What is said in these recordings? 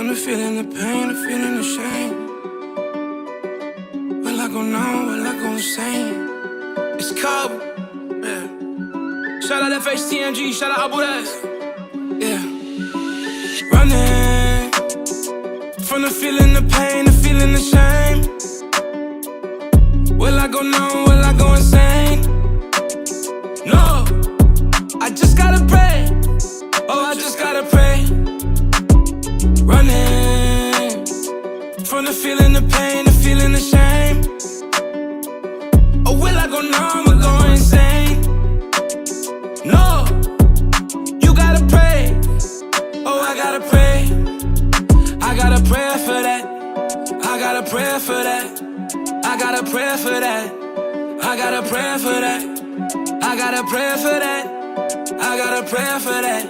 From the feeling the pain, the feeling the shame. Will I go numb? Will I go insane? It's cold. Yeah. Shout out FHTMG, shout out Abu Dhabi. Yeah. Running from the feeling the pain, the feeling the shame. Will I go numb? Will I go insane? No. I just gotta pray. Oh, I just gotta pray. Running from the feeling the pain, the feeling the shame. Or will I go numb or go insane? No, you gotta pray. Oh, I gotta pray. I got a prayer for that. I got a prayer for that. I got a prayer for that. I got a prayer for that. I got a prayer for that. I got a prayer for that.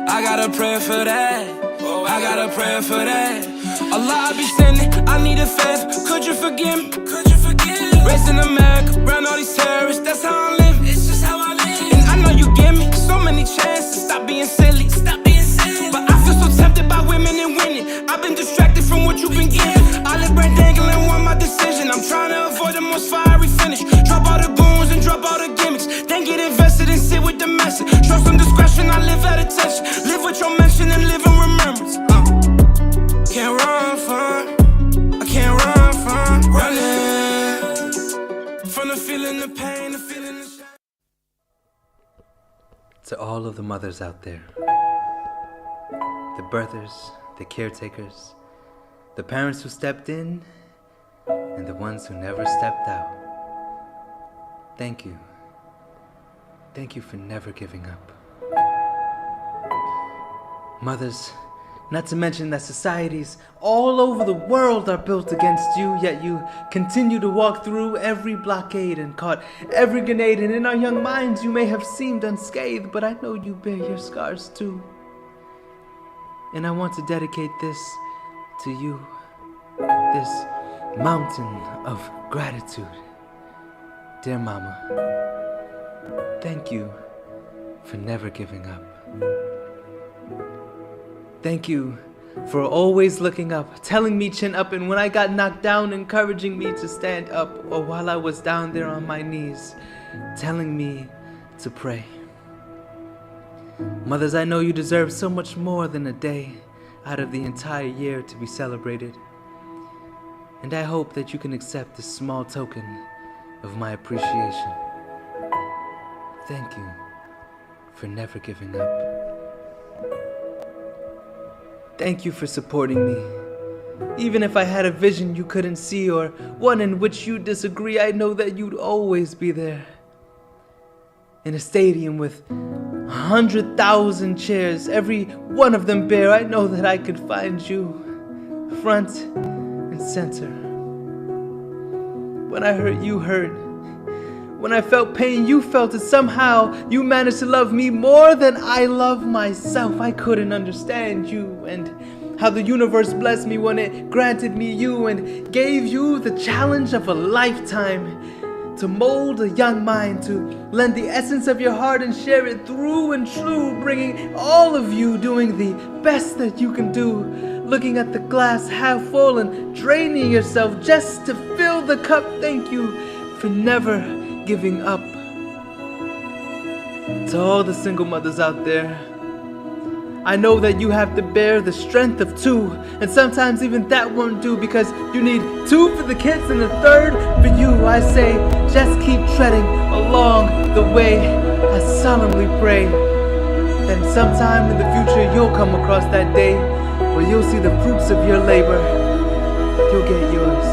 I got a prayer for that. I got a prayer for that. Allah, I be sending, I need a favor. Could you forgive me? Could you forgive me? Raised in America, around all these terrorists. That's how I live. It's just how I live. And I know you give me so many chances. Stop being silly. Stop being silly. But I feel so tempted by women and winning. I've been distracted from what you've been giving. I live brain dangling, want my decision. I'm trying to avoid the most fiery finish. Drop all the goons and drop all the gimmicks. Then get invested and sit with the message. Show some discretion, I live at attention. Live with your mention and live in remembrance. Can't run from, I can't run from running from the feeling, the pain, the feeling, the shame. To all of the mothers out there, the birthers, the caretakers, the parents who stepped in, and the ones who never stepped out. Thank you. Thank you for never giving up. Mothers, not to mention that societies all over the world are built against you, yet you continue to walk through every blockade and caught every grenade, and in our young minds you may have seemed unscathed, but I know you bear your scars too. And I want to dedicate this to you, this mountain of gratitude. Dear Mama, thank you for never giving up. Thank you for always looking up, telling me chin up, and when I got knocked down, encouraging me to stand up, or while I was down there on my knees, telling me to pray. Mothers, I know you deserve so much more than a day out of the entire year to be celebrated, and I hope that you can accept this small token of my appreciation. Thank you for never giving up. Thank you for supporting me. Even if I had a vision you couldn't see, or one in which you disagree, I know that you'd always be there. In a stadium with 100,000 chairs, every one of them bare, I know that I could find you, front and center. When I hurt, you hurt. When I felt pain, you felt it. Somehow, you managed to love me more than I love myself. I couldn't understand you and how the universe blessed me when it granted me you and gave you the challenge of a lifetime to mold a young mind, to lend the essence of your heart and share it through and through, bringing all of you, doing the best that you can do, looking at the glass half full and draining yourself just to fill the cup. Thank you for never giving up. To all the single mothers out there, I know that you have to bear the strength of two, and sometimes even that won't do, because you need two for the kids and a third for you. I say, just keep treading along the way. I solemnly pray that sometime in the future you'll come across that day where you'll see the fruits of your labor. You'll get yours.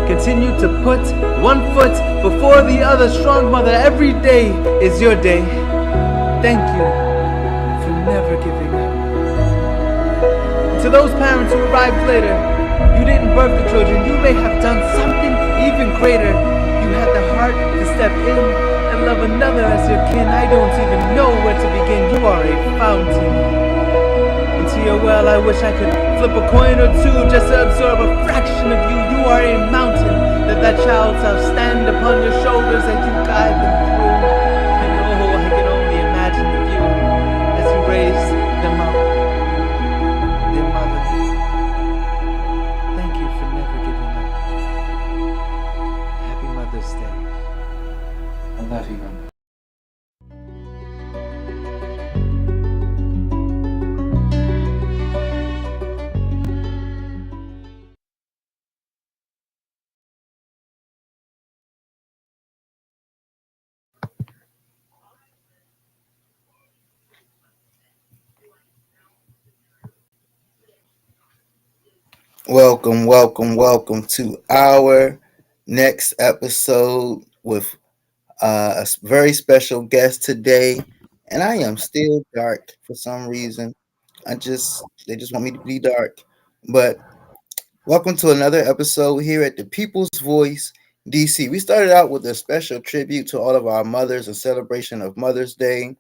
Continue to put one foot before the other, strong mother. Every day is your day. Thank you for never giving up. To those parents who arrived later, you didn't birth the children. You may have done something even greater. You had the heart to step in and love another as your kin. I don't even know where to begin. You are a fountain. Into your well, I wish I could flip a coin or two just to absorb a fraction of you. You are a mountain that child shall stand upon your shoulders as you guide them through. And oh, I can only imagine the view as you raise them up, their mother. Welcome to our next episode with very special guest today. And I am still dark for some reason. They just want me to be dark. But welcome to another episode here at the People's Voice DC. We started out with a special tribute to all of our mothers, a celebration of Mother's Day.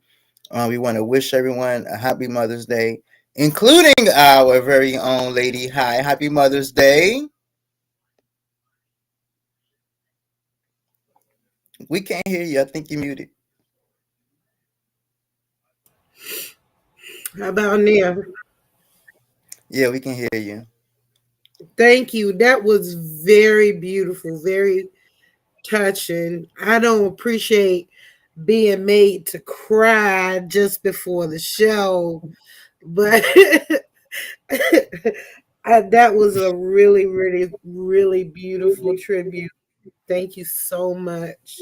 We want to wish everyone a happy Mother's Day, including our very own Lady Hi. Happy Mother's Day. We can't hear you. I think you're muted. How about now? Yeah, we can hear you. Thank you. That was very beautiful, very touching. I don't appreciate being made to cry just before the show, but that was a really, really, really beautiful tribute. Thank you so much.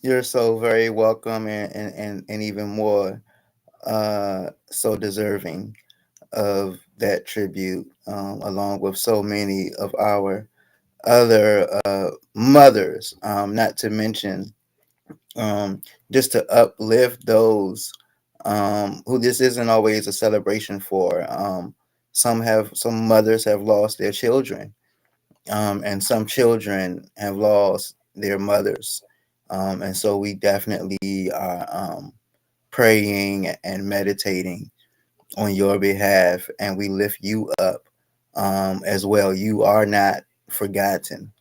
You're so very welcome and even more so deserving of that tribute, along with so many of our other mothers, not to mention just to uplift those who this isn't always a celebration for. Some mothers have lost their children, and some children have lost their mothers. And so we definitely are praying and meditating on your behalf, and we lift you up as well. You are not forgotten,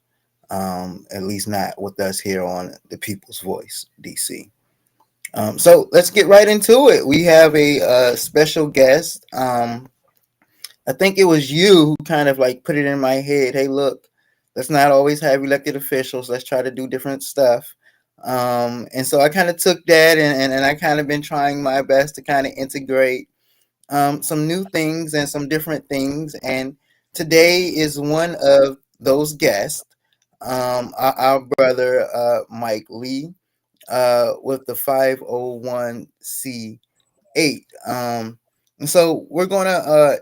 at least not with us here on the People's Voice DC. So let's get right into it. We have a special guest. I think it was you who kind of like put it in my head. Hey, look, let's not always have elected officials. Let's try to do different stuff. And so I kind of took that and I kind of been trying my best to kind of integrate some new things and some different things. And today is one of those guests, our brother Mike Lee, with the 501c8. And so we're going to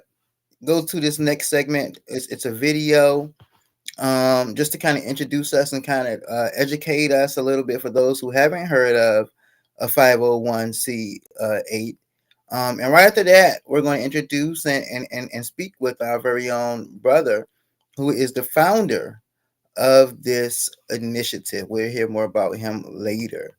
go to this next segment. It's a video, just to kind of introduce us and kind of educate us a little bit for those who haven't heard of a 501c8. And right after that, we're going to introduce and speak with our very own brother, who is the founder of this initiative. We'll hear more about him later.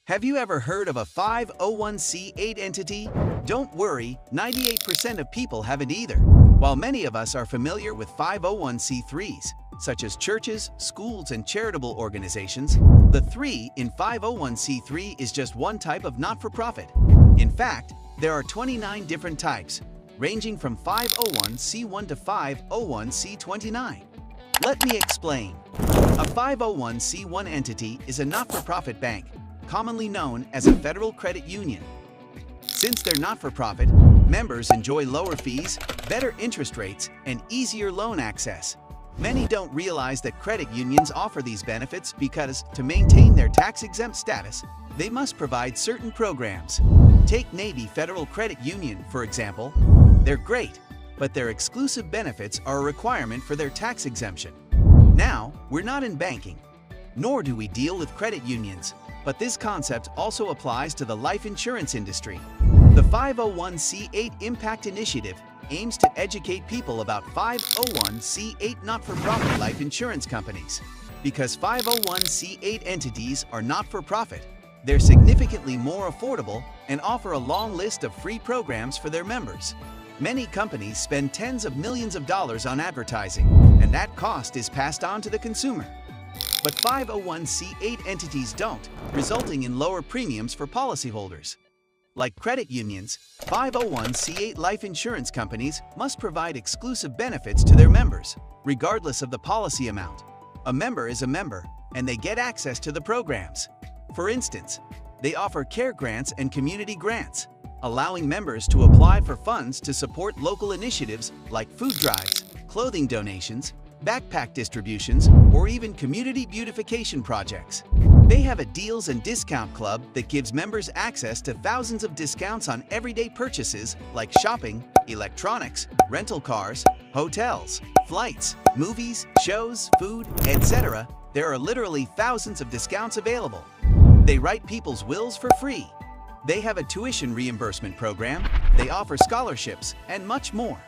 Have you ever heard of a 501c8 entity? Don't worry, 98% of people haven't either. While many of us are familiar with 501c3s, such as churches, schools, and charitable organizations, the 3 in 501c3 is just one type of not-for-profit. In fact, there are 29 different types, ranging from 501c1 to 501c29. Let me explain. A 501c1 entity is a not-for-profit bank, commonly known as a federal credit union. Since they're not-for-profit, members enjoy lower fees, better interest rates, and easier loan access. Many don't realize that credit unions offer these benefits because, to maintain their tax-exempt status, they must provide certain programs. Take Navy Federal Credit Union, for example. They're great, but their exclusive benefits are a requirement for their tax exemption. Now, we're not in banking, nor do we deal with credit unions, but this concept also applies to the life insurance industry. The 501c8 Impact Initiative aims to educate people about 501c8 not-for-profit life insurance companies. Because 501c8 entities are not-for-profit, they're significantly more affordable and offer a long list of free programs for their members. Many companies spend tens of millions of dollars on advertising, and that cost is passed on to the consumer. But 501c8 entities don't, resulting in lower premiums for policyholders. Like credit unions, 501c8 life insurance companies must provide exclusive benefits to their members, regardless of the policy amount. A member is a member, and they get access to the programs. For instance, they offer care grants and community grants, allowing members to apply for funds to support local initiatives like food drives, clothing donations, backpack distributions, or even community beautification projects. They have a deals and discount club that gives members access to thousands of discounts on everyday purchases like shopping, electronics, rental cars, hotels, flights, movies, shows, food, etc. There are literally thousands of discounts available. They write people's wills for free. They have a tuition reimbursement program, they offer scholarships, and much more.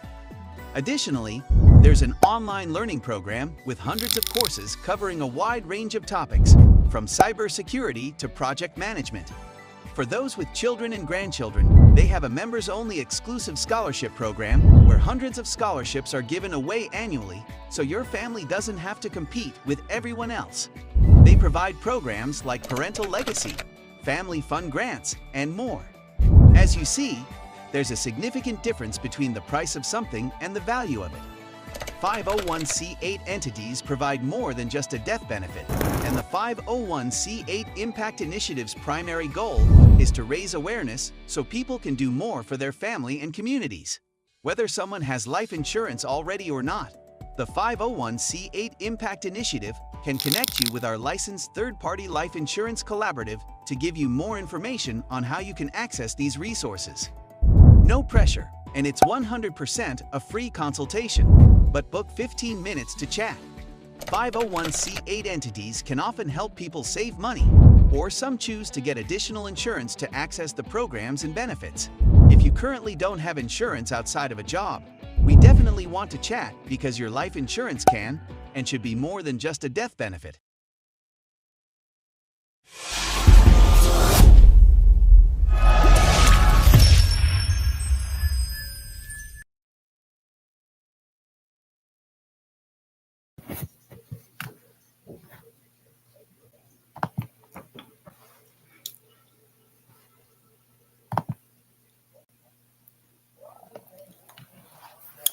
Additionally, there's an online learning program with hundreds of courses covering a wide range of topics, from cybersecurity to project management. For those with children and grandchildren, they have a members-only exclusive scholarship program where hundreds of scholarships are given away annually, so your family doesn't have to compete with everyone else. They provide programs like Parental Legacy, Family Fund Grants, and more. As you see, there's a significant difference between the price of something and the value of it. 501c8 entities provide more than just a death benefit, and the 501c8 Impact Initiative's primary goal is to raise awareness so people can do more for their family and communities. Whether someone has life insurance already or not, the 501c8 Impact Initiative can connect you with our licensed third-party life insurance collaborative to give you more information on how you can access these resources. No pressure, and it's 100% a free consultation, but book 15 minutes to chat. 501c8 entities can often help people save money, or some choose to get additional insurance to access the programs and benefits. If you currently don't have insurance outside of a job, we definitely want to chat because your life insurance can and should be more than just a death benefit.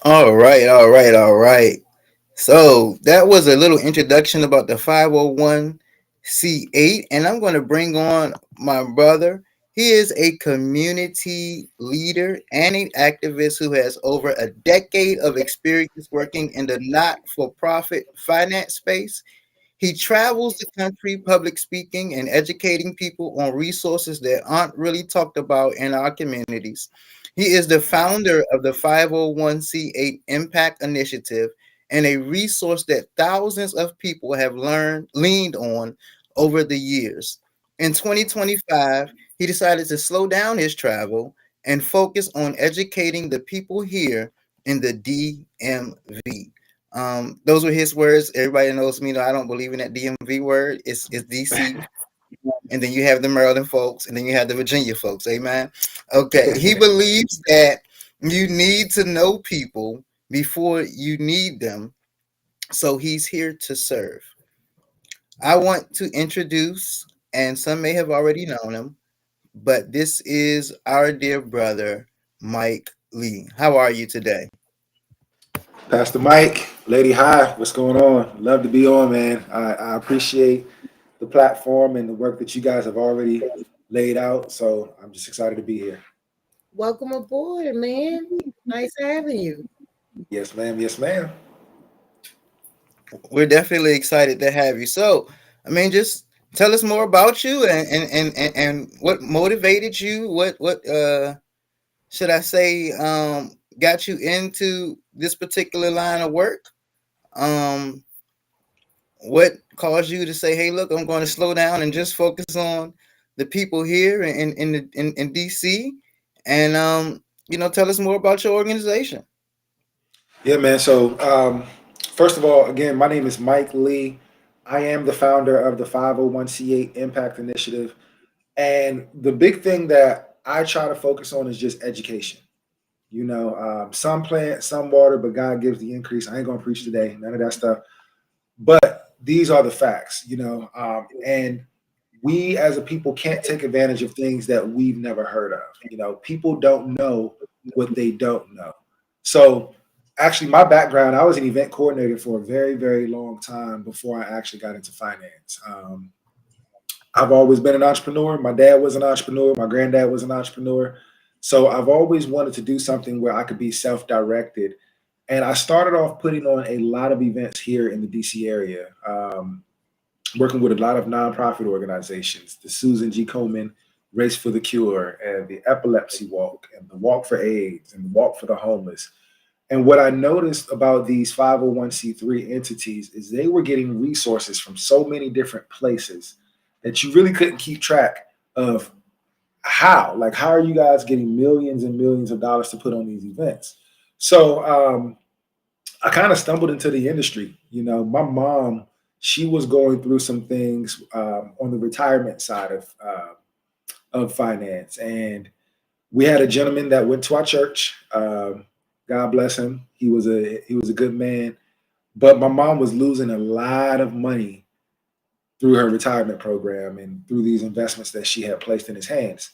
All right, all right, all right. So that was a little introduction about the 501c8, and I'm going to bring on my brother. He is a community leader and an activist who has over a decade of experience working in the not-for-profit finance space. He travels the country public speaking and educating people on resources that aren't really talked about in our communities. He is the founder of the 501c8 Impact Initiative and a resource that thousands of people have leaned on over the years. In 2025, he decided to slow down his travel and focus on educating the people here in the DMV. Those were his words. Everybody knows me. I don't believe in that DMV word. It's DC. And then you have the Maryland folks, and then you have the Virginia folks. Amen. Okay. He believes that you need to know people before you need them. So he's here to serve. I want to introduce, and some may have already known him, but this is our dear brother, Mike Lee. How are you today? Pastor Mike, Lady Hi, what's going on? Love to be on, man. I appreciate the platform and the work that you guys have already laid out. So I'm just excited to be here. Welcome aboard, man. Nice having you. Yes, ma'am. Yes, ma'am. We're definitely excited to have you. So, I mean, just tell us more about you and what motivated you. What should I say got you into this particular line of work? What caused you to say, "Hey, look, I'm going to slow down and just focus on the people here in DC," and tell us more about your organization. Yeah, man. So first of all, again, my name is Mike Lee. I am the founder of the 501c8 Impact Initiative. And the big thing that I try to focus on is just education. Some plant, some water, but God gives the increase. I ain't going to preach today, none of that stuff. But these are the facts, and we as a people can't take advantage of things that we've never heard of. People don't know what they don't know. So actually, my background, I was an event coordinator for a very, very long time before I actually got into finance. I've always been an entrepreneur. My dad was an entrepreneur. My granddad was an entrepreneur. So I've always wanted to do something where I could be self-directed. And I started off putting on a lot of events here in the DC area. working with a lot of nonprofit organizations, the Susan G. Komen Race for the Cure, and the Epilepsy Walk, and the Walk for AIDS, and the Walk for the Homeless. And what I noticed about these 501c3 entities is they were getting resources from so many different places that you really couldn't keep track of how are you guys getting millions and millions of dollars to put on these events? So I kind of stumbled into the industry. You know, my mom, she was going through some things on the retirement side of finance, and we had a gentleman that went to our church. God bless him. He was a good man, but my mom was losing a lot of money through her retirement program and through these investments that she had placed in his hands.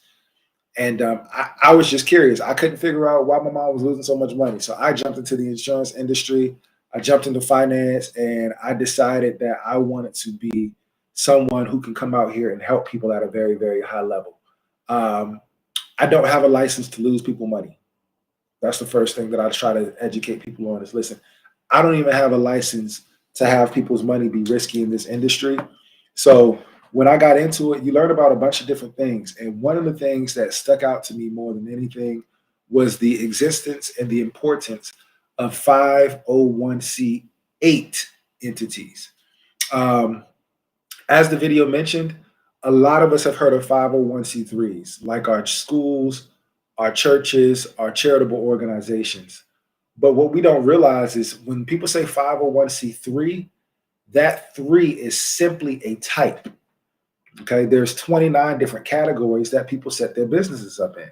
And I was just curious. I couldn't figure out why my mom was losing so much money. So I jumped into the insurance industry. I jumped into finance, and I decided that I wanted to be someone who can come out here and help people at a very, very high level. I don't have a license to lose people money. That's the first thing that I try to educate people on is, listen, I don't even have a license to have people's money be risky in this industry. So when I got into it, you learn about a bunch of different things. And one of the things that stuck out to me more than anything was the existence and the importance of 501c8 entities. As the video mentioned, a lot of us have heard of 501c3s, like our schools, our churches, our charitable organizations. But what we don't realize is when people say 501c3, that 3 is simply a type. Okay, there's 29 different categories that people set their businesses up in.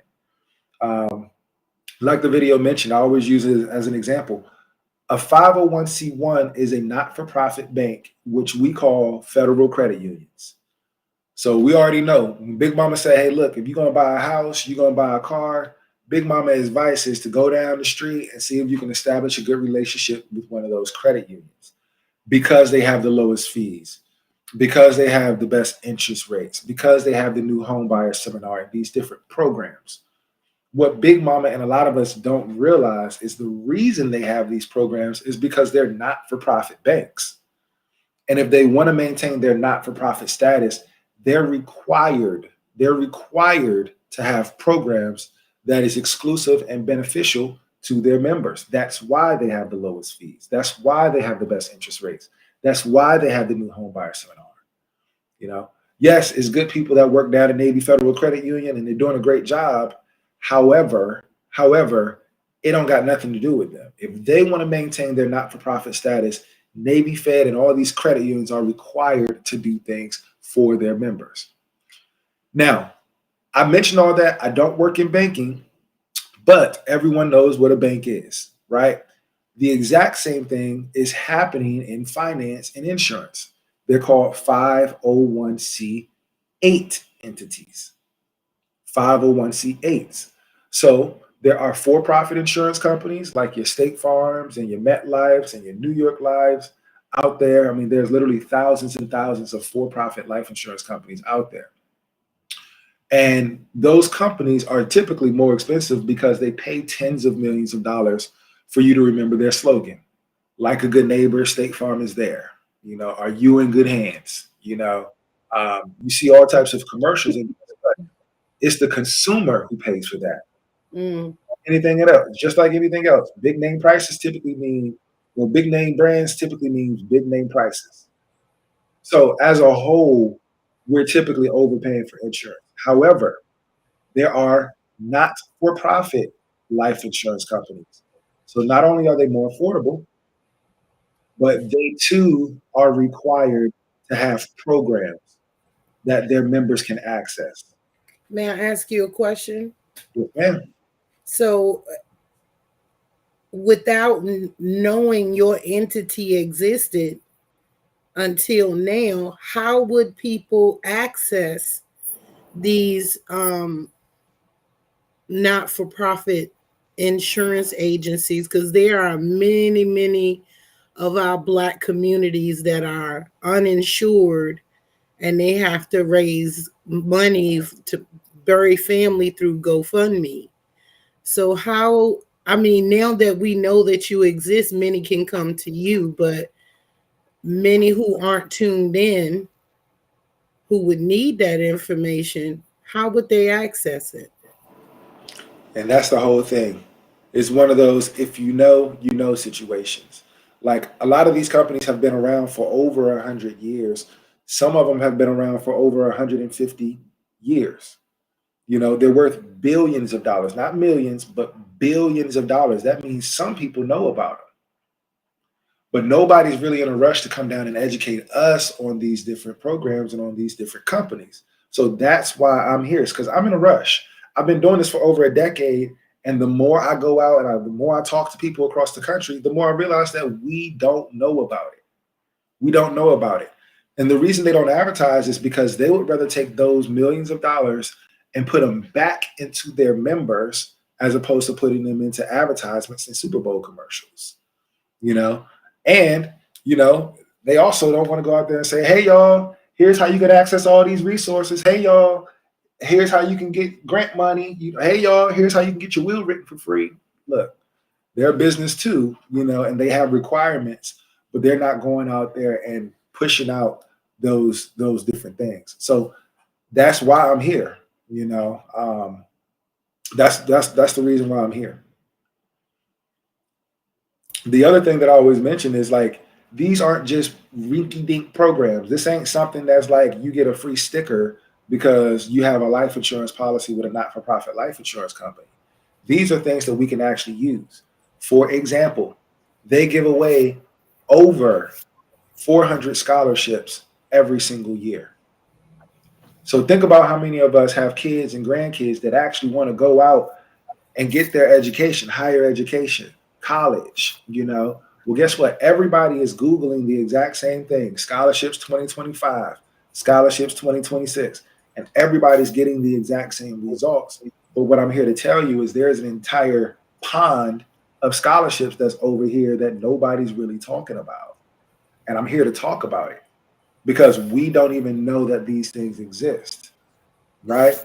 Like the video mentioned, I always use it as an example. A 501c1 is a not-for-profit bank, which we call federal credit unions. So we already know when Big Mama say, hey, look, if you're going to buy a house, you're going to buy a car, Big Mama advice is to go down the street and see if you can establish a good relationship with one of those credit unions, because they have the lowest fees, because they have the best interest rates, because they have the new home buyer seminar and these different programs. What Big Mama and a lot of us don't realize is the reason they have these programs is because they're not-for-profit banks. And if they want to maintain their not-for-profit status, they're required to have programs that is exclusive and beneficial to their members. That's why they have the lowest fees. That's why they have the best interest rates. That's why they have the new home buyer seminar. You know, yes, it's good people that work down at Navy Federal Credit Union and they're doing a great job. However, it don't got nothing to do with them. If they want to maintain their not-for-profit status, Navy Fed and all these credit unions are required to do things for their members. Now, I mentioned all that. I don't work in banking, but everyone knows what a bank is, right? The exact same thing is happening in finance and insurance. They're called 501c8 entities. 501c8s. So there are for-profit insurance companies like your State Farms and your MetLifes and your New York Lives out there. I mean, there's literally thousands and thousands of for-profit life insurance companies out there. And those companies are typically more expensive because they pay tens of millions of dollars for you to remember their slogan. Like a good neighbor, State Farm is there. You know, are you in good hands? You know, you see all types of commercials, but it's the consumer who pays for that. Anything else, just like anything else, big name prices typically mean, well, big name brands typically means big name prices. So as a whole, we're typically overpaying for insurance. However, there are not-for-profit life insurance companies. So not only are they more affordable, but they too are required to have programs that their members can access. May I ask you a question? Yes, ma'am. So without knowing your entity existed until now, how would people access these not-for-profit insurance agencies? Because there are many, many of our Black communities that are uninsured and they have to raise money to bury family through GoFundMe. So how, I mean, now that we know that you exist, many can come to you, but many who aren't tuned in who would need that information, how would they access it? And that's the whole thing. It's one of those if you know situations. Like a lot of these companies have been around for over 100 years. Some of them have been around for over 150 years. They're worth billions of dollars, not millions, but billions of dollars. That means some people know about them. But nobody's really in a rush to come down and educate us on these different programs and on these different companies. So that's why I'm here. It's because I'm in a rush. I've been doing this for over a decade. And the more I go out and the more I talk to people across the country, the more I realize that we don't know about it. We don't know about it. And the reason they don't advertise is because they would rather take those millions of dollars and put them back into their members as opposed to putting them into advertisements and Super Bowl commercials, And, they also don't want to go out there and say, hey, y'all, here's how you can access all these resources. Hey, y'all, here's how you can get grant money. Hey, y'all, here's how you can get your will written for free. Look, they're a business too, and they have requirements, but they're not going out there and pushing out those different things. So that's why I'm here. That's the reason why I'm here. The other thing that I always mention is like, these aren't just rinky-dink programs. This ain't something that's like you get a free sticker because you have a life insurance policy with a not-for-profit life insurance company. These are things that we can actually use. For example, they give away over 400 scholarships every single year. So think about how many of us have kids and grandkids that actually want to go out and get their education, higher education, college, Well, guess what? Everybody is Googling the exact same thing. Scholarships 2025, scholarships 2026, and everybody's getting the exact same results. But what I'm here to tell you is there's an entire pond of scholarships that's over here that nobody's really talking about. And I'm here to talk about it because we don't even know that these things exist, right?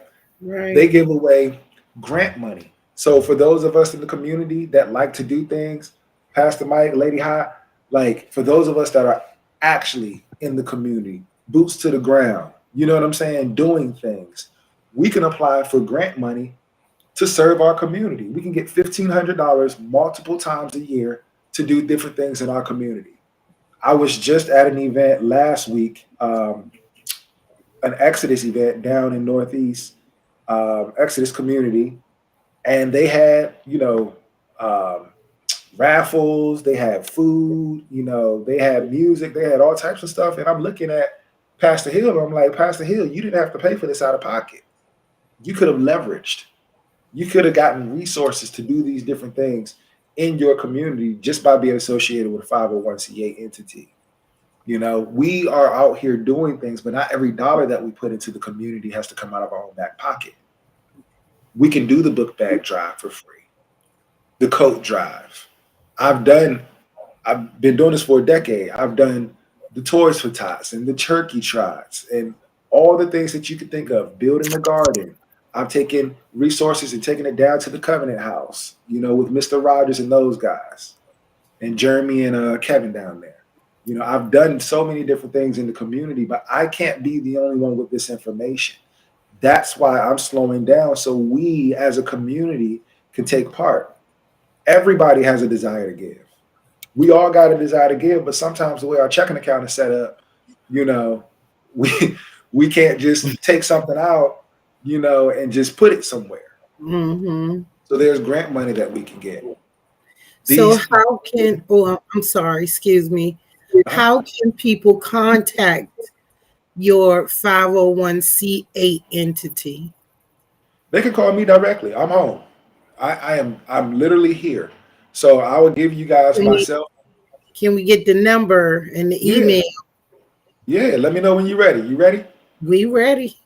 Right. They give away grant money. So for those of us in the community that like to do things, Pastor Mike, Lady Hot, like for those of us that are actually in the community, boots to the ground, you know what I'm saying, doing things, we can apply for grant money to serve our community. We can get $1,500 multiple times a year to do different things in our community. I was just at an event last week, an Exodus event down in Northeast, Exodus community, and they had, raffles, they had food, they had music, they had all types of stuff. And I'm looking at Pastor Hill, and I'm like, Pastor Hill, you didn't have to pay for this out of pocket. You could have leveraged. You could have gotten resources to do these different things in your community just by being associated with a 501c8 entity. We are out here doing things, but not every dollar that we put into the community has to come out of our own back pocket. We can do the book bag drive for free, the coat drive. I've been doing this for a decade. I've done the Toys for Tots and the turkey trots and all the things that you could think of, building a garden. I've taken resources and taken it down to the Covenant House, with Mr. Rogers and those guys and Jeremy and Kevin down there. I've done so many different things in the community, but I can't be the only one with this information. That's why I'm slowing down so we as a community can take part. Everybody has a desire to give. We all got a desire to give, but sometimes the way our checking account is set up, we can't just take something out, and just put it somewhere. Mm-hmm. So there's grant money that we can get. I'm sorry, excuse me. How can people contact your 501c8 entity? They can call me directly. I'm home. I'm literally here. So I will give you guys myself. Can we get the number and the email? Yeah, let me know when you're ready. You ready? We ready.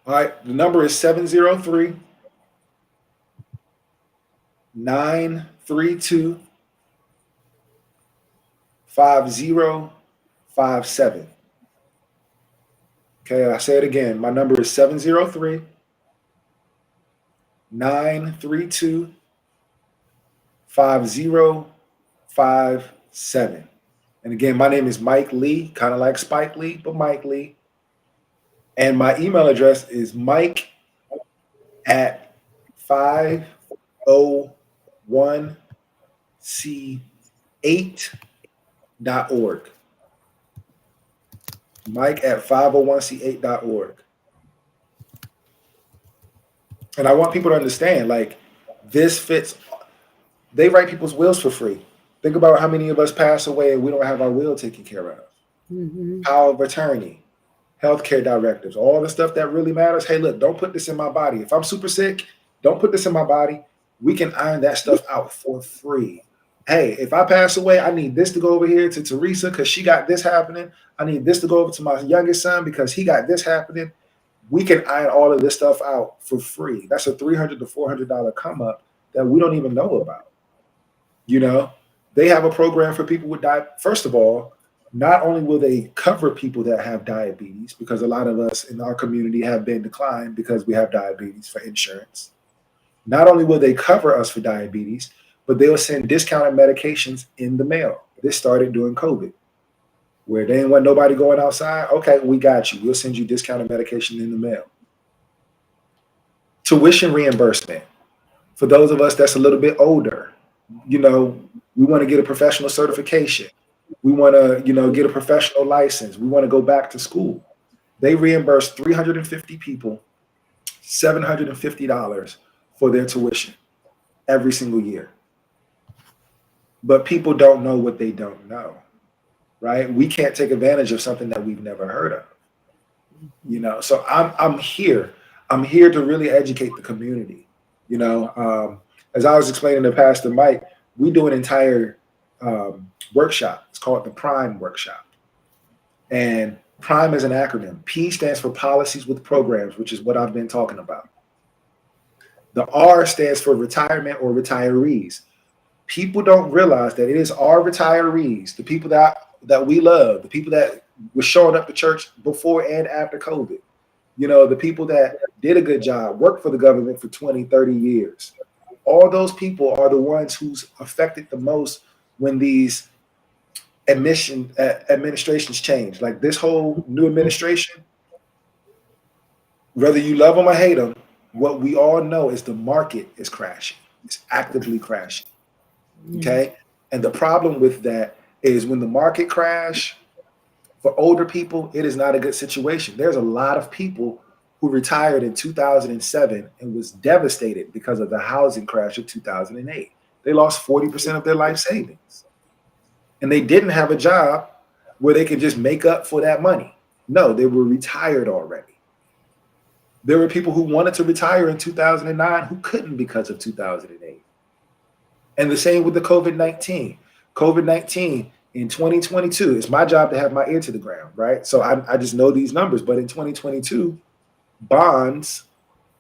All right. The number is 703 932 5057. Okay, I say it again. My number is 703 932 5057. And again, my name is Mike Lee, kind of like Spike Lee, but Mike Lee. And my email address is Mike at 501c8.org. Mike at 501c8.org. And I want people to understand, like, this fits. They write people's wills for free. Think about how many of us pass away and we don't have our will taken care of. Mhm. Power of attorney, healthcare directives, all the stuff that really matters. Hey, look, don't put this in my body. If I'm super sick, don't put this in my body. We can iron that stuff out for free. Hey, if I pass away, I need this to go over here to Teresa because she got this happening. I need this to go over to my youngest son because he got this happening. We can iron all of this stuff out for free. That's a $300 to $400 come up that we don't even know about. You know, they have a program for people with diabetes. First of all, not only will they cover people that have diabetes, because a lot of us in our community have been declined because we have diabetes for insurance. Not only will they cover us for diabetes, but they'll send discounted medications in the mail. This started during COVID, where they didn't want nobody going outside. Okay, we got you. We'll send you discounted medication in the mail. Tuition reimbursement. For those of us that's a little bit older, you know, we want to get a professional certification. We want to, you know, get a professional license. We want to go back to school. They reimburse 350 people $750 for their tuition every single year. But people don't know what they don't know, right? We can't take advantage of something that we've never heard of, you know. So I'm here. I'm here to really educate the community, you know. As I was explaining to Pastor Mike, we do an entire workshop. It's called the Prime Workshop. And Prime is an acronym. P stands for policies with programs, which is what I've been talking about. The R stands for retirement or retirees. People don't realize that it is our retirees, the people that we love, the people that were showing up to church before and after COVID, you know, the people that did a good job, worked for the government for 20, 30 years. All those people are the ones who's affected the most when these administrations change. Like this whole new administration, whether you love them or hate them, what we all know is the market is crashing. It's actively crashing. Okay. And the problem with that is when the market crash, for older people, it is not a good situation. There's a lot of people who retired in 2007 and was devastated because of the housing crash of 2008. They lost 40% of their life savings. And they didn't have a job where they could just make up for that money. No, they were retired already. There were people who wanted to retire in 2009 who couldn't because of 2008. And the same with the COVID-19. COVID-19 in 2022, it's my job to have my ear to the ground, right? So I just know these numbers. But in 2022, bonds,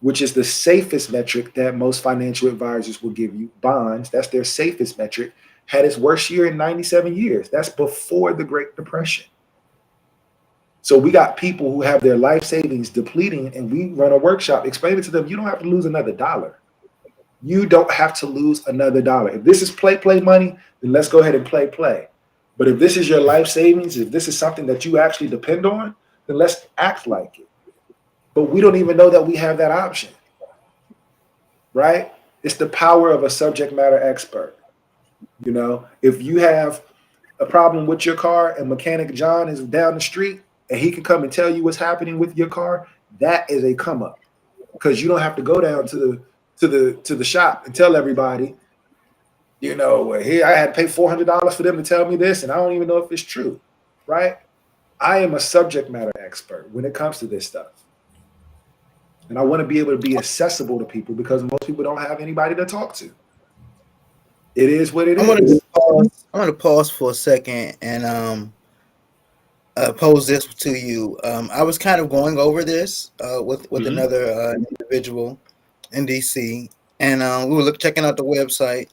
which is the safest metric that most financial advisors will give you, bonds, that's their safest metric, had its worst year in 97 years. That's before the Great Depression. So we got people who have their life savings depleting, and we run a workshop explaining to them, you don't have to lose another dollar. You don't have to lose another dollar. If this is play money, then let's go ahead and play. But if this is your life savings, if this is something that you actually depend on, then let's act like it. But we don't even know that we have that option, right? It's the power of a subject matter expert. You know, if you have a problem with your car and Mechanic John is down the street and he can come and tell you what's happening with your car, that is a come up, because you don't have to go down to the shop and tell everybody, you know, here I had to pay $400 for them to tell me this, and I don't even know if it's true, right? I am a subject matter expert when it comes to this stuff. And I want to be able to be accessible to people because most people don't have anybody to talk to. It is what it is. I want to pause for a second and pose this to you. I was kind of going over this with another individual in DC, and we were checking out the website,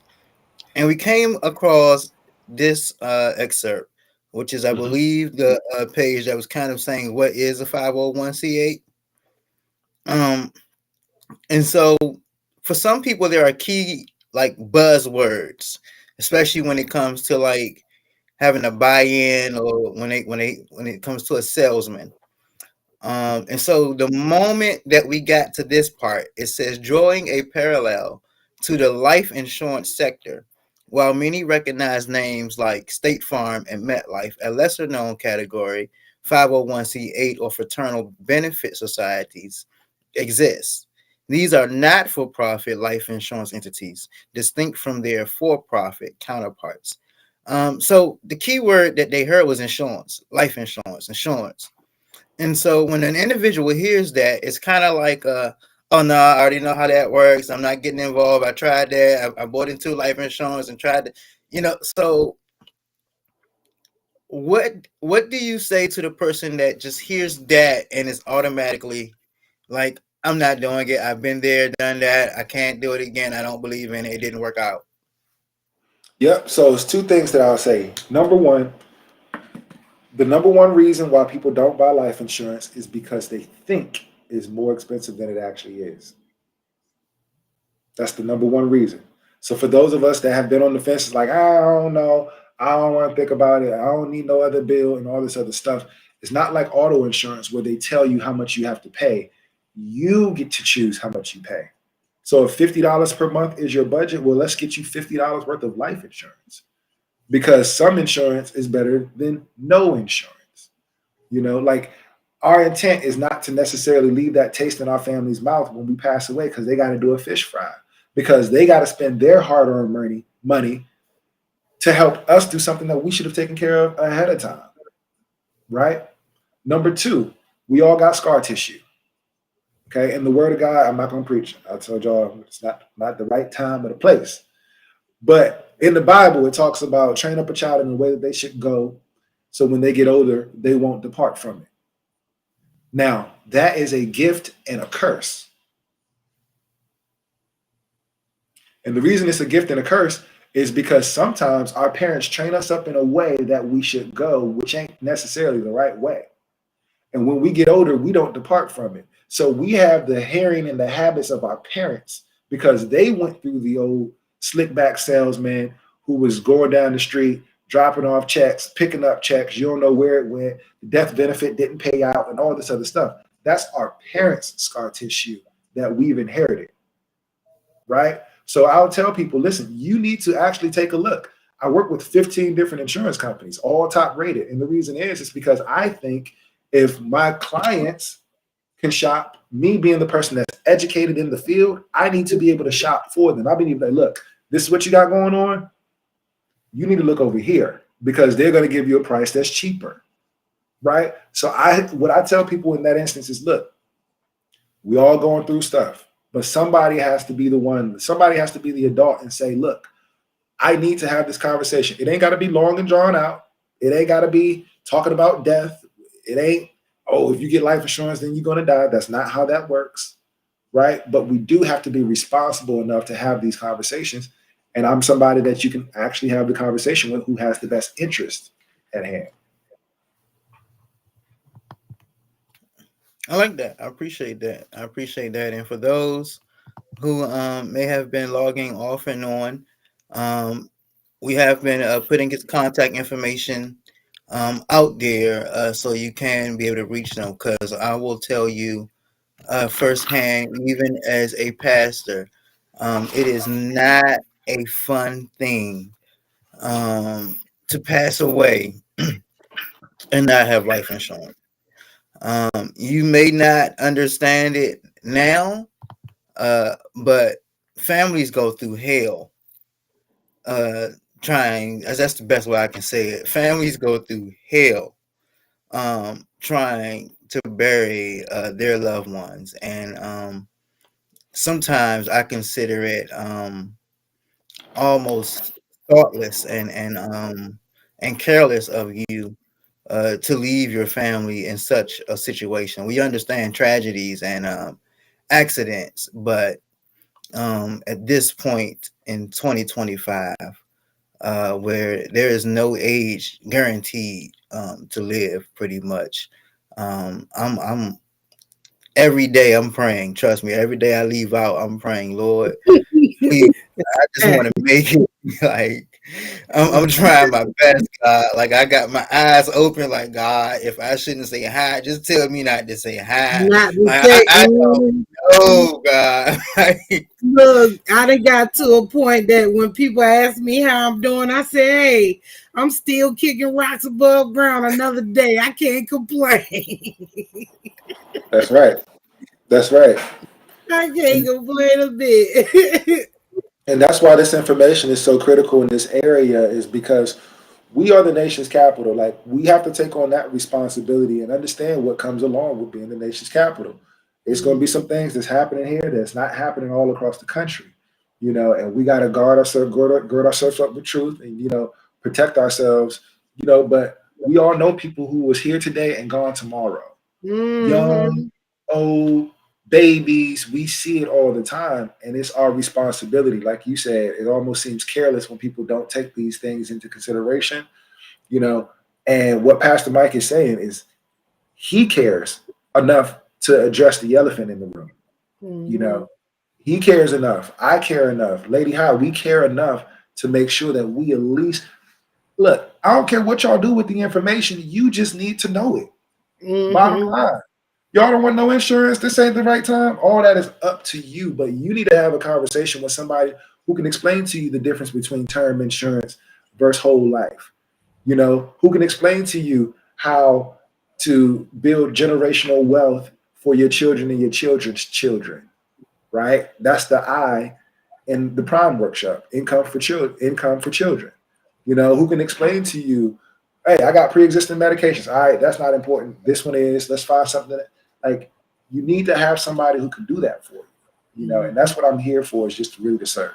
and we came across this excerpt, which is, I believe, the page that was kind of saying, what is a 501c8? And so for some people, there are key like buzzwords, especially when it comes to like having a buy-in, or when it comes to a salesman. And so the moment that we got to this part, it says drawing a parallel to the life insurance sector. While many recognize names like State Farm and MetLife, a lesser known category, 501c8 or fraternal benefit societies exist. These are not for profit life insurance entities, distinct from their for profit counterparts. So the key word that they heard was insurance, life insurance, insurance. And so when an individual hears that, it's kind of like, oh no, I already know how that works. I'm not getting involved. I tried that. I bought into life insurance and tried to, So what do you say to the person that just hears that and is automatically like, I'm not doing it. I've been there, done that. I can't do it again. I don't believe in it. It didn't work out. Yep. So it's two things that I'll say. Number one, the number one reason why people don't buy life insurance is because they think it's more expensive than it actually is. That's the number one reason. So for those of us that have been on the fence, it's like, I don't know. I don't want to think about it. I don't need no other bill and all this other stuff. It's not like auto insurance where they tell you how much you have to pay. You get to choose how much you pay. So if $50 per month is your budget, well, let's get you $50 worth of life insurance, because some insurance is better than no insurance. Like our intent is not to necessarily leave that taste in our family's mouth when we pass away because they got to do a fish fry, because they got to spend their hard-earned money to help us do something that we should have taken care of ahead of time, right? Number two, we all got scar tissue. Okay, in the word of God, I'm not going to preach. I told y'all it's not the right time or the place. But in the Bible, it talks about train up a child in the way that they should go, so when they get older, they won't depart from it. Now, that is a gift and a curse. And the reason it's a gift and a curse is because sometimes our parents train us up in a way that we should go, which ain't necessarily the right way. And when we get older, we don't depart from it. So we have the hearing and the habits of our parents because they went through the old slick back salesman who was going down the street, dropping off checks, picking up checks. You don't know where it went. The death benefit didn't pay out and all this other stuff. That's our parents' scar tissue that we've inherited, right? So I'll tell people, listen, you need to actually take a look. I work with 15 different insurance companies, all top rated. And the reason is because I think if my clients can shop, me being the person that's educated in the field, I need to be able to shop for them. I need to be like, look, this is what you got going on. You need to look over here because they're going to give you a price that's cheaper, right? So what I tell people in that instance is, look, we all going through stuff, but somebody has to be the adult and say, look, I need to have this conversation. It ain't got to be long and drawn out. It ain't got to be talking about death. It ain't, oh, if you get life insurance, then you're going to die. That's not how that works, right? But we do have to be responsible enough to have these conversations. And I'm somebody that you can actually have the conversation with who has the best interest at hand. I like that. I appreciate that. And for those who may have been logging off and on, we have been putting his contact information out there so you can be able to reach them, because I will tell you firsthand, even as a pastor, it is not a fun thing to pass away and not have life insurance. You may not understand it now, but families go through hell trying, as that's the best way I can say it. Families go through hell trying to bury their loved ones, and sometimes I consider it almost thoughtless and careless of you to leave your family in such a situation. We understand tragedies and accidents, but at this point in 2025, where there is no age guaranteed to live, pretty much, I'm every day I'm praying. Trust me, every day I leave out, I'm praying, Lord, please, I just want to make it Like I'm trying my best, God. Like I got my eyes open. Like God, if I shouldn't say hi, just tell me not to say hi. Not to Like say, I don't know, God. Like, look, I done got to a point that when people ask me how I'm doing, I say, hey, I'm still kicking rocks above ground another day. I can't complain. That's right. That's right. I can't And complain a bit. and that's why this information is so critical in this area is because we are the nation's capital. Like we have to take on that responsibility and understand what comes along with being the nation's capital. It's going to be some things that's happening here that's not happening all across the country, and we got to gird ourselves up with truth and protect ourselves, But we all know people who was here today and gone tomorrow, young, Hmm. old, babies. We see it all the time, and it's our responsibility. Like you said, it almost seems careless when people don't take these things into consideration, you know. And what Pastor Mike is saying is he cares enough to address the elephant in the room. You Hmm. know, he cares enough. I care enough. Lady High, we care enough to make sure that we at least look. I don't care what y'all do with the information. You just need to know it. Bottom Hmm. line. Y'all don't want no insurance. This ain't the right time. All that is up to you. But you need to have a conversation with somebody who can explain to you the difference between term insurance versus whole life. Who can explain to you how to build generational wealth for your children and your children's children, right? That's the I in the Prime Workshop, income for children. Who can explain to you, hey, I got pre-existing medications. All right, that's not important. This one is. Let's find something like you need to have somebody who can do that for you. And that's what I'm here for is just to really to serve.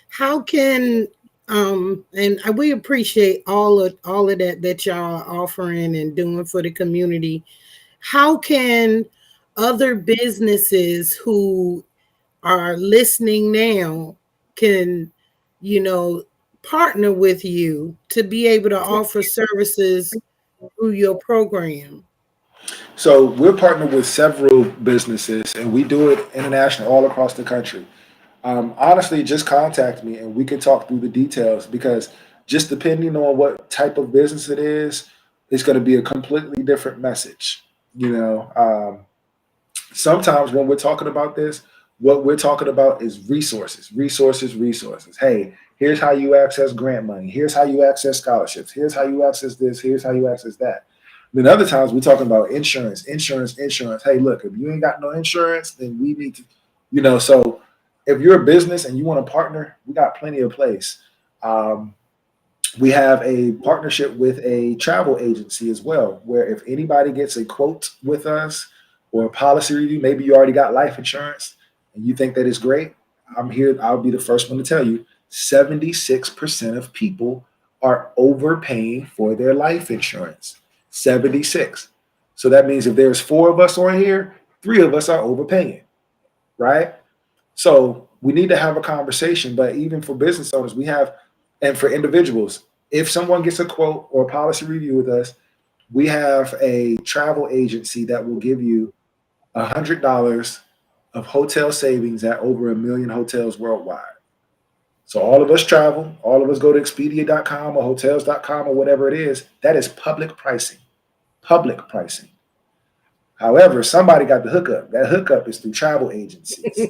How can and we appreciate all of that y'all are offering and doing for the community. How can other businesses who are listening now can you know partner with you to be able to offer services through your program? So we're partnered with several businesses, and we do it international, all across the country. Honestly, just contact me, and we can talk through the details because just depending on what type of business it is, it's going to be a completely different message. Sometimes when we're talking about this, what we're talking about is resources, resources, resources. Hey, here's how you access grant money. Here's how you access scholarships. Here's how you access this. Here's how you access that. Then other times we're talking about insurance, insurance, insurance. Hey, look, if you ain't got no insurance, then we need to, So if you're a business and you want to partner, we got plenty of place. Um, we have a partnership with a travel agency as well, where if anybody gets a quote with us or a policy review, maybe you already got life insurance and you think that is great. I'm here. I'll be the first one to tell you 76% of people are overpaying for their life insurance. 76. So that means if there's four of us on here, three of us are overpaying, right? So we need to have a conversation. But even for business owners, and for individuals, if someone gets a quote or a policy review with us, we have a travel agency that will give you $100 of hotel savings at over 1 million hotels worldwide. So all of us travel, all of us go to Expedia.com or hotels.com or whatever it is. That is public pricing. Public pricing. However, somebody got the hookup. That hookup is through travel agencies.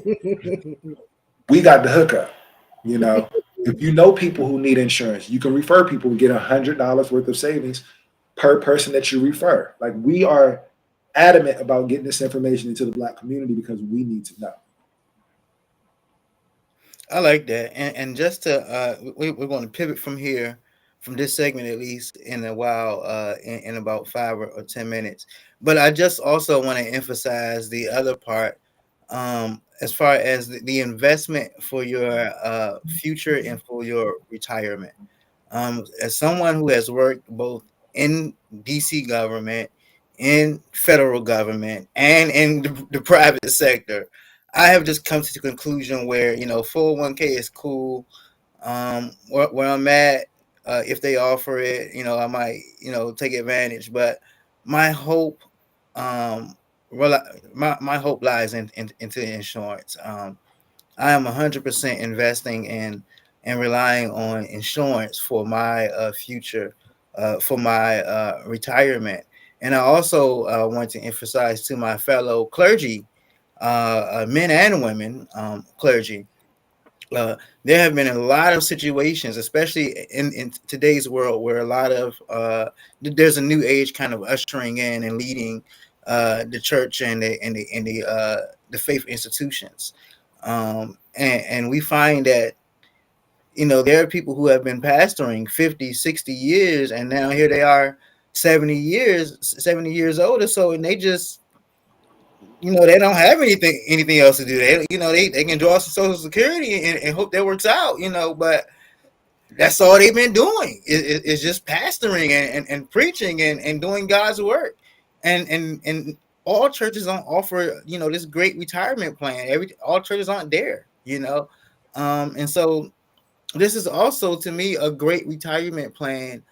We got the hookup. If you know people who need insurance, you can refer people and get $100 worth of savings per person that you refer. Like we are adamant about getting this information into the Black community because we need to know. I like that. And just to we're going to pivot from here, from this segment at least in a while, in about 5 or 10 minutes. But I just also want to emphasize the other part, as far as the investment for your future and for your retirement. As someone who has worked both in DC government, in federal government, and in the private sector, I have just come to the conclusion where 401k is cool. Where I'm at, if they offer it, I might take advantage. But my hope, um, my hope lies into insurance. I am 100% investing in and relying on insurance for my future, for my retirement. And I also want to emphasize to my fellow clergy, men and women, clergy, uh, there have been a lot of situations, especially in today's world, where a lot of there's a new age kind of ushering in and leading the church and the faith institutions, and we find that there are people who have been pastoring 50, 60 years, and now here they are 70 years older, so and they just they don't have anything else to do. They can draw some social security and hope that works out, but that's all they've been doing is just pastoring and preaching and doing God's work. And all churches don't offer, this great retirement plan. All churches aren't there, and so this is also, to me, a great retirement plan.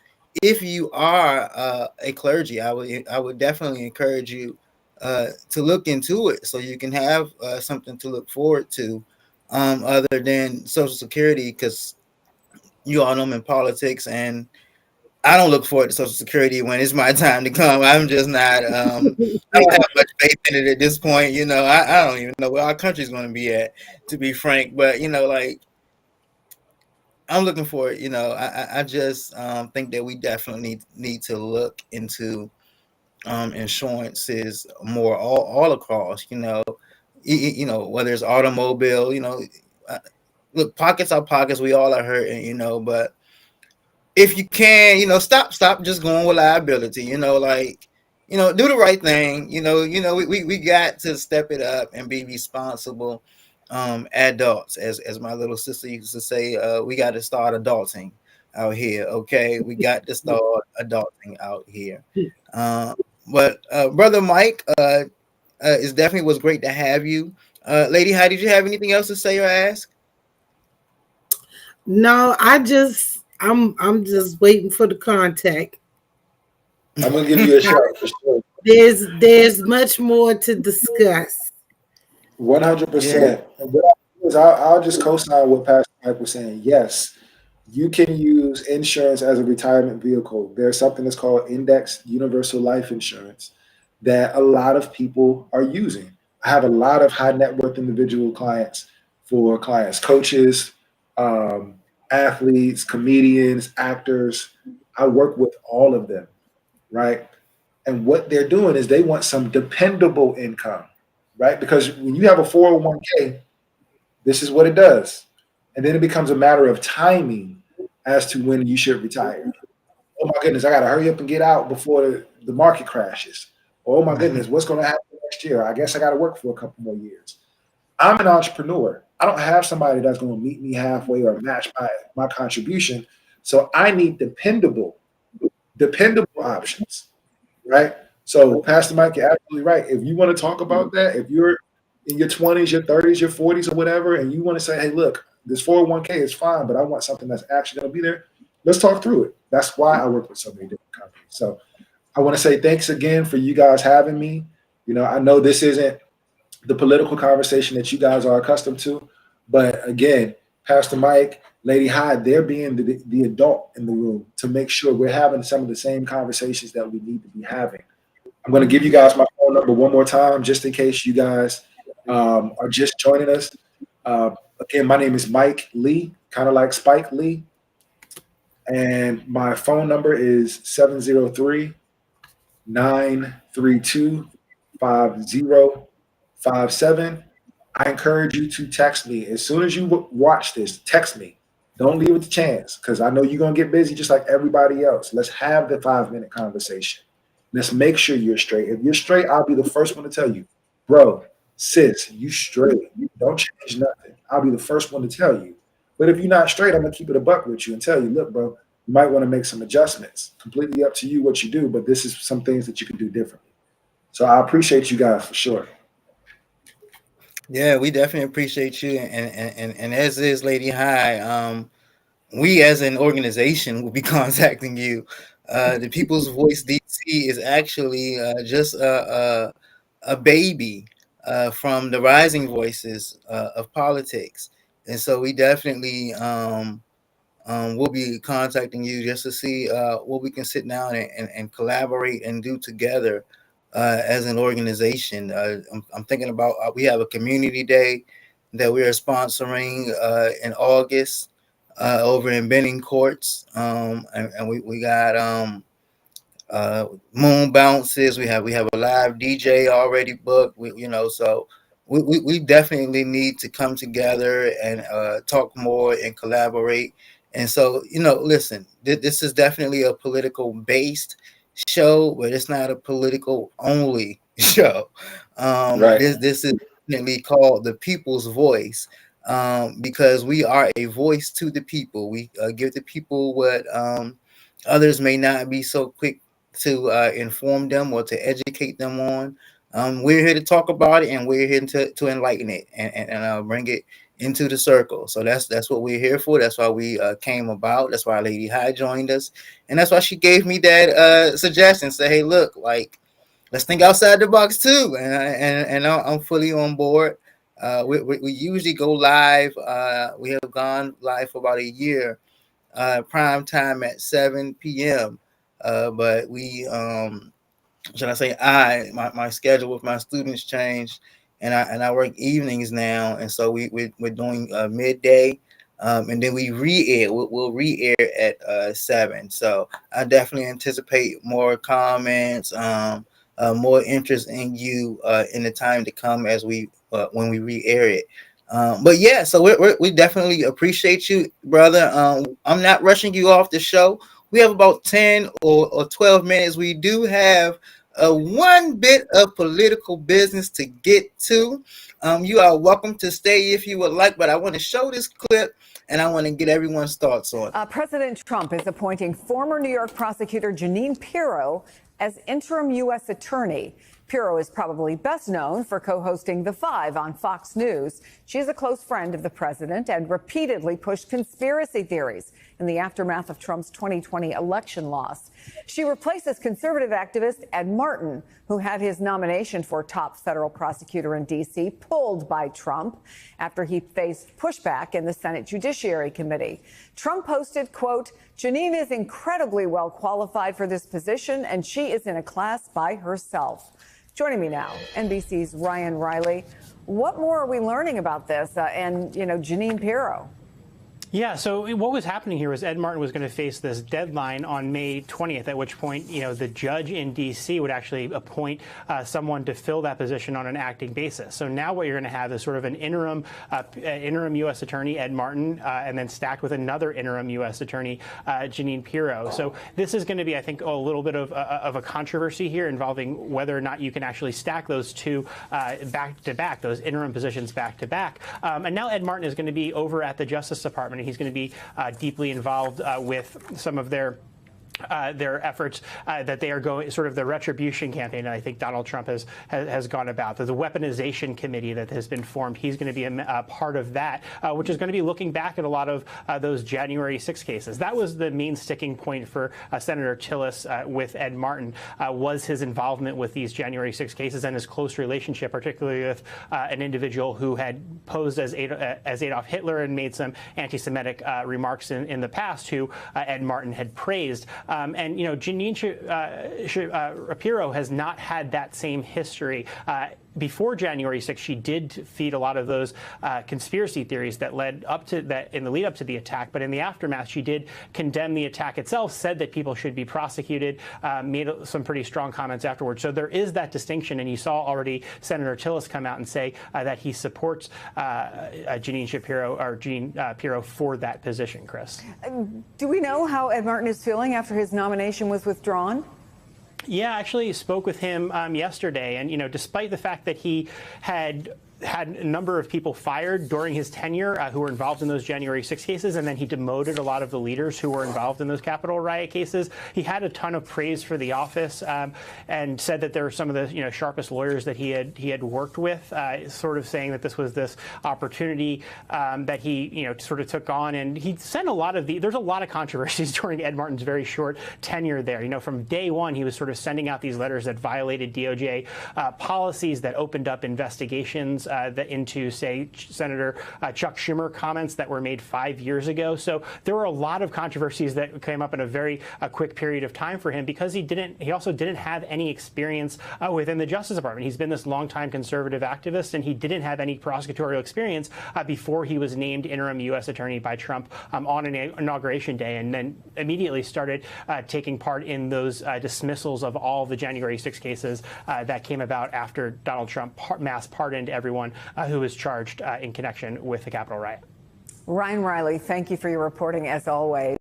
If you are a clergy, I would definitely encourage you to look into it so you can have something to look forward to, other than Social Security, because you all know I'm in politics, and I don't look forward to Social Security when it's my time to come. I'm just not. I don't have much faith in it at this point. I don't even know where our country's going to be at, to be frank. But like, I'm looking for it. I just think that we definitely need to look into insurances more all across. Whether it's automobile. Look, pockets are pockets. We all are hurting. But if you can, stop just going with liability. Do the right thing. We got to step it up and be responsible adults, as my little sister used to say. We got to start adulting out here. Okay, we got to start adulting out here. But Brother Mike, it definitely was great to have you. Lady, how did you have anything else to say or ask? No, I'm just waiting for the contact. I'm gonna give you a shout for sure. There's much more to discuss. 100%. I'll just co-sign what Pastor Mike was saying. Yes, you can use insurance as a retirement vehicle. There's something that's called Indexed Universal Life Insurance that a lot of people are using. I have a lot of high net worth individual clients, coaches, athletes, comedians, actors. I work with all of them, right? And what they're doing is they want some dependable income, right? Because when you have a 401k, this is what it does. And then it becomes a matter of timing as to when you should retire. Oh my goodness, I got to hurry up and get out before the market crashes. Oh my goodness, what's going to happen next year? I guess I got to work for a couple more years. I'm an entrepreneur. I don't have somebody that's going to meet me halfway or match my contribution. So I need dependable options, right? So Pastor Mike, you're absolutely right. If you want to talk about that, if you're in your 20s, your 30s, your 40s or whatever, and you want to say, hey, look, this 401k is fine, but I want something that's actually going to be there, let's talk through it. That's why I work with so many different companies. So I want to say thanks again for you guys having me. I know this isn't the political conversation that you guys are accustomed to, but again, Pastor Mike, Lady Hyde, they're being the adult in the room to make sure we're having some of the same conversations that we need to be having. I'm going to give you guys my phone number one more time, just in case you guys are just joining us. Again, my name is Mike Lee, kind of like Spike Lee. And my phone number is 703-932-5057. I encourage you to text me. As soon as you watch this, text me. Don't leave it to chance, because I know you're going to get busy just like everybody else. Let's have the 5-minute conversation. Let's make sure you're straight. If you're straight, I'll be the first one to tell you, bro, sis, you straight. You don't change nothing. I'll be the first one to tell you. But if you're not straight, I'm going to keep it a buck with you and tell you, look, bro, you might want to make some adjustments. Completely up to you what you do, but this is some things that you can do differently. So I appreciate you guys for sure. Yeah, we definitely appreciate you, and as is Lady High, we as an organization will be contacting you. The People's Voice DC is actually just a baby from the rising voices of politics, And so we definitely we'll be contacting you just to see what we can sit down and collaborate and do together as an organization. I'm thinking about we have a community day that we are sponsoring in August over in Benning Courts, and we got moon bounces. We have a live DJ already booked. So we definitely need to come together and talk more and collaborate. And so listen, this is definitely a political based show, but it's not a political only show. Right. This is definitely called the People's Voice. Because we are a voice to the people. We give the people what others may not be so quick to inform them or to educate them on. We're here to talk about it, and we're here to enlighten it and bring it into the circle. So that's what we're here for. That's why we came about. That's why Lady High joined us, and that's why she gave me that suggestion. Say, hey, look, like let's think outside the box too, and I'm fully on board. We usually go live. We have gone live for about a year, prime time at 7 p.m. But we, should I say, my schedule with my students changed, and I work evenings now, and so we're doing midday, and then we re-air. We'll re-air at 7. So I definitely anticipate more comments, more interest in you in the time to come as when we re-air it. But yeah, so we definitely appreciate you, brother. I'm not rushing you off the show. We have about 10 or 12 minutes. We do have one bit of political business to get to. You are welcome to stay if you would like, but I want to show this clip and I want to get everyone's thoughts on it. President Trump is appointing former New York prosecutor Jeanine Pirro as interim U.S. attorney. Pirro is probably best known for co-hosting The Five on Fox News. She is a close friend of the president and repeatedly pushed conspiracy theories in the aftermath of Trump's 2020 election loss. She replaces conservative activist Ed Martin, who had his nomination for top federal prosecutor in D.C. pulled by Trump after he faced pushback in the Senate Judiciary Committee. Trump posted, quote, "Jeanine is incredibly well qualified for this position, and she is in a class by herself." Joining me now, NBC's Ryan Riley. What more are we learning about this and Jeanine Pirro? Yeah, so what was happening here was Ed Martin was going to face this deadline on May 20th, at which point, the judge in D.C. would actually appoint someone to fill that position on an acting basis. So now what you're going to have is sort of an interim U.S. attorney, Ed Martin, and then stacked with another interim U.S. attorney, Jeanine Pirro. So this is going to be, I think, a little bit of a controversy here involving whether or not you can actually stack those two back to back, those interim positions back to back. And now Ed Martin is going to be over at the Justice Department. He's going to be deeply involved with some of their efforts that they are going, sort of the retribution campaign that I think Donald Trump has gone about. There's a weaponization committee that has been formed. He's going to be a part of that, which is going to be looking back at a lot of those January 6 cases. That was the main sticking point for Senator Tillis with Ed Martin, was his involvement with these January 6 cases and his close relationship, particularly with an individual who had posed as Adolf Hitler and made some anti-Semitic remarks in the past, who Ed Martin had praised. And Jeanine Pirro has not had that same history. Before January 6th, she did feed a lot of those conspiracy theories that led up to that in the lead up to the attack. But in the aftermath, she did condemn the attack itself, said that people should be prosecuted, made some pretty strong comments afterwards. So there is that distinction. And you saw already Senator Tillis come out and say that he supports Jeanine Pirro for that position, Chris. Do we know how Ed Martin is feeling after his nomination was withdrawn? Yeah, I actually spoke with him yesterday, and despite the fact that he had a number of people fired during his tenure who were involved in those January 6 cases, and then he demoted a lot of the leaders who were involved in those Capitol riot cases. He had a ton of praise for the office and said that there were some of the sharpest lawyers that he had worked with, sort of saying that this was this opportunity that he sort of took on. And he sent there's a lot of controversies during Ed Martin's very short tenure there. From day one, he was sort of sending out these letters that violated DOJ policies, that opened up investigations into, say, Senator Chuck Schumer comments that were made 5 years ago. So there were a lot of controversies that came up in a very quick period of time for him because he also didn't have any experience within the Justice Department. He's been this longtime conservative activist, and he didn't have any prosecutorial experience before he was named interim U.S. attorney by Trump on an inauguration day, and then immediately started taking part in those dismissals of all the January 6 cases that came about after Donald Trump mass pardoned everyone who was charged in connection with the Capitol riot. Ryan Riley, thank you for your reporting as always.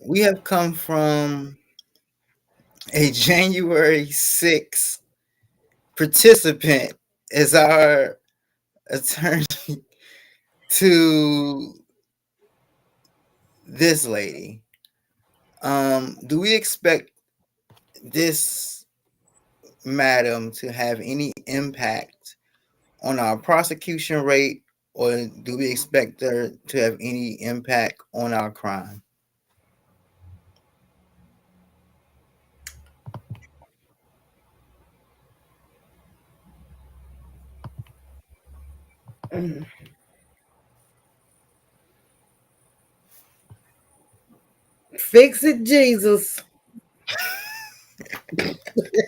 We have come from a January 6th participant as our attorney to this lady. Do we expect this madam to have any impact on our prosecution rate, or do we expect her to have any impact on our crime? Fix it, Jesus.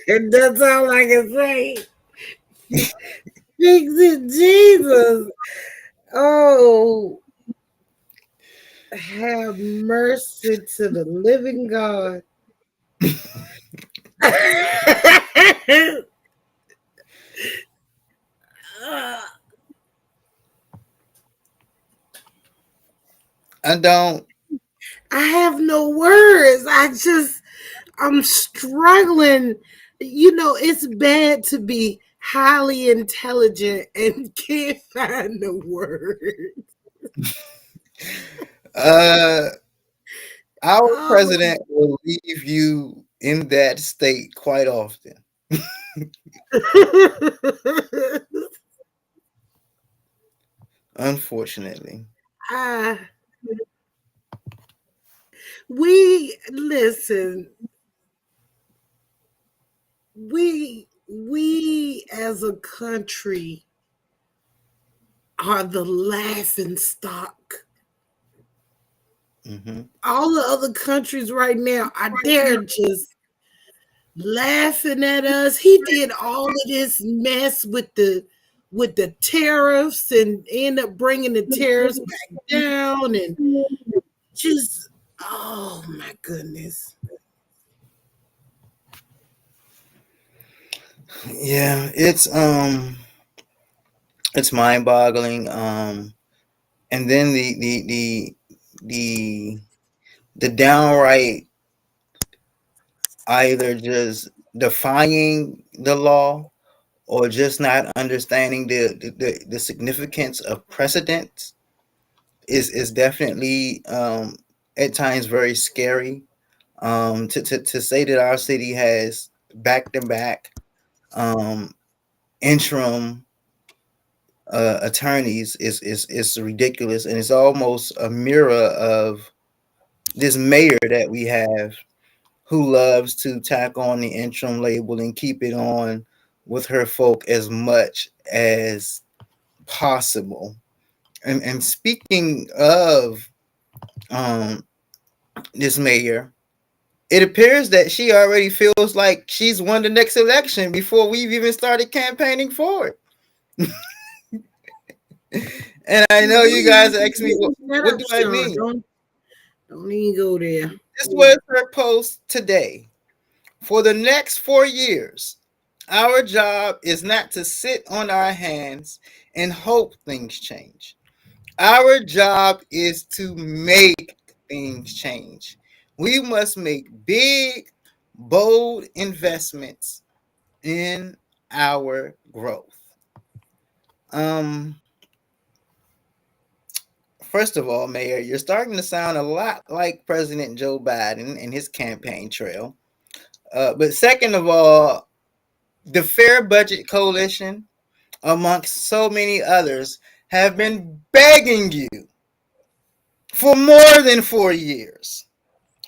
And that's all I can say. Fix it, Jesus. Oh, have mercy to the living God. I have no words. I'm struggling. You know, it's bad to be highly intelligent and can't find the words. Our president will leave you in that state quite often. Unfortunately. We listen. We as a country are the laughing stock. Mm-hmm. All the other countries right now they're just laughing at us. He did all of this mess with the tariffs and end up bringing the tariffs back down, and just, oh my goodness. Yeah, it's mind-boggling. And then the downright either just defying the law or just not understanding the significance of precedents is definitely at times very scary. To say that our city has back-to-back interim attorneys is ridiculous, and it's almost a mirror of this mayor that we have, who loves to tack on the interim label and keep it on with her folk as much as possible. And speaking of this mayor, it appears that she already feels like she's won the next election before we've even started campaigning for it. And I know you guys ask me, what do I mean? Don't even go there. This was her post today. For the next 4 years, our job is not to sit on our hands and hope things change. Our job is to make things change. We must make big, bold investments in our growth. First of all, Mayor, you're starting to sound a lot like President Joe Biden and his campaign trail. But second of all, the Fair Budget Coalition, amongst so many others, have been begging you for more than 4 years,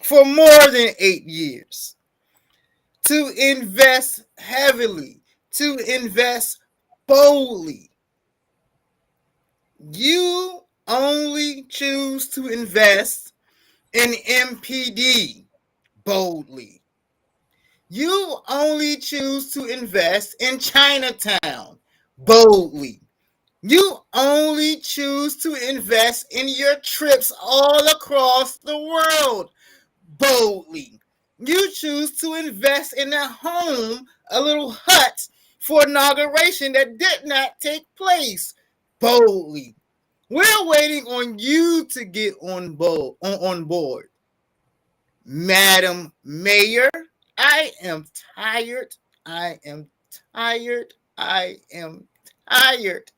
for more than 8 years, to invest heavily, to invest boldly. You only choose to invest in MPD boldly. You only choose to invest in Chinatown boldly. You only choose to invest in your trips all across the world boldly. You choose to invest in a home, a little hut for inauguration that did not take place boldly. We're waiting on you to get on board. Madam Mayor, I am tired. I am tired. I am tired.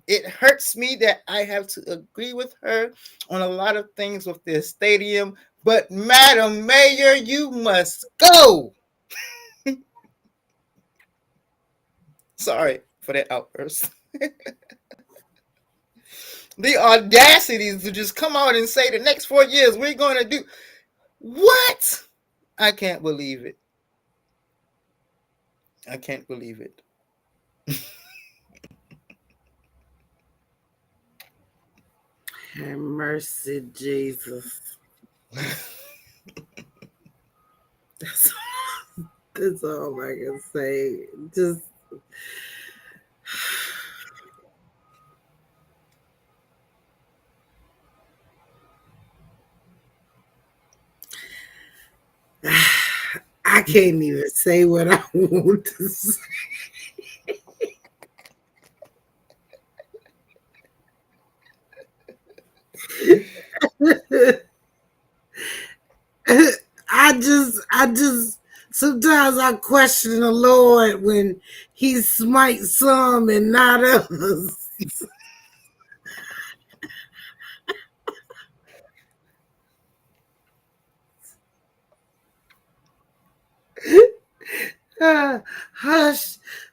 It hurts me that I have to agree with her on a lot of things with this stadium, but Madam Mayor, you must go. Sorry for that outburst. The audacity to just come out and say the next 4 years we're going to do what? I can't believe it. I can't believe it. Have mercy, Jesus. That's all I can say. Just I can't even say what I want to say. I just sometimes I question the Lord when he smites some and not others.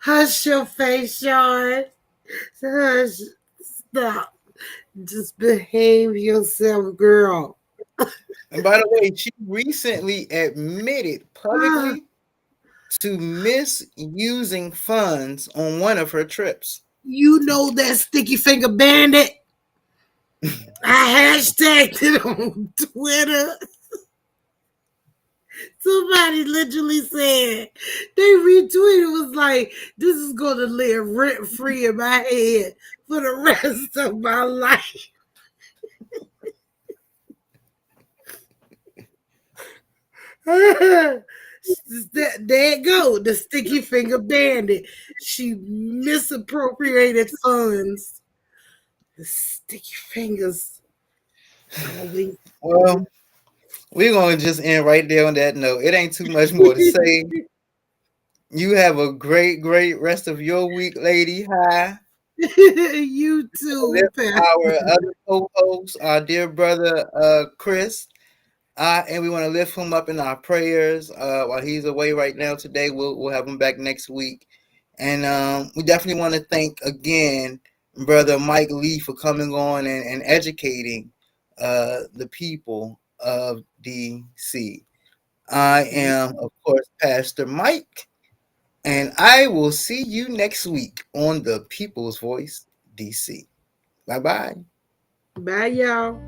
Hush your face, Sean. Hush, stop. Just behave yourself, girl. And by the way, she recently admitted publicly to misusing funds on one of her trips. You know that sticky finger bandit? I hashtagged it on Twitter. Somebody literally said, they retweeted, was like, this is going to live rent free in my head for the rest of my life. There it go, the sticky finger bandit. She misappropriated funds. The sticky fingers. Well, we're going to just end right there on that note. It ain't too much more to say. You have a great rest of your week, lady. Hi. You too, our other co-host, our dear brother Chris. And we want to lift him up in our prayers while he's away right now today. We'll have him back next week. And we definitely want to thank again Brother Mike Lee for coming on and educating the people of DC. I am, of course, Pastor Mike, and I will see you next week on the People's Voice DC. Bye-bye. Bye, y'all.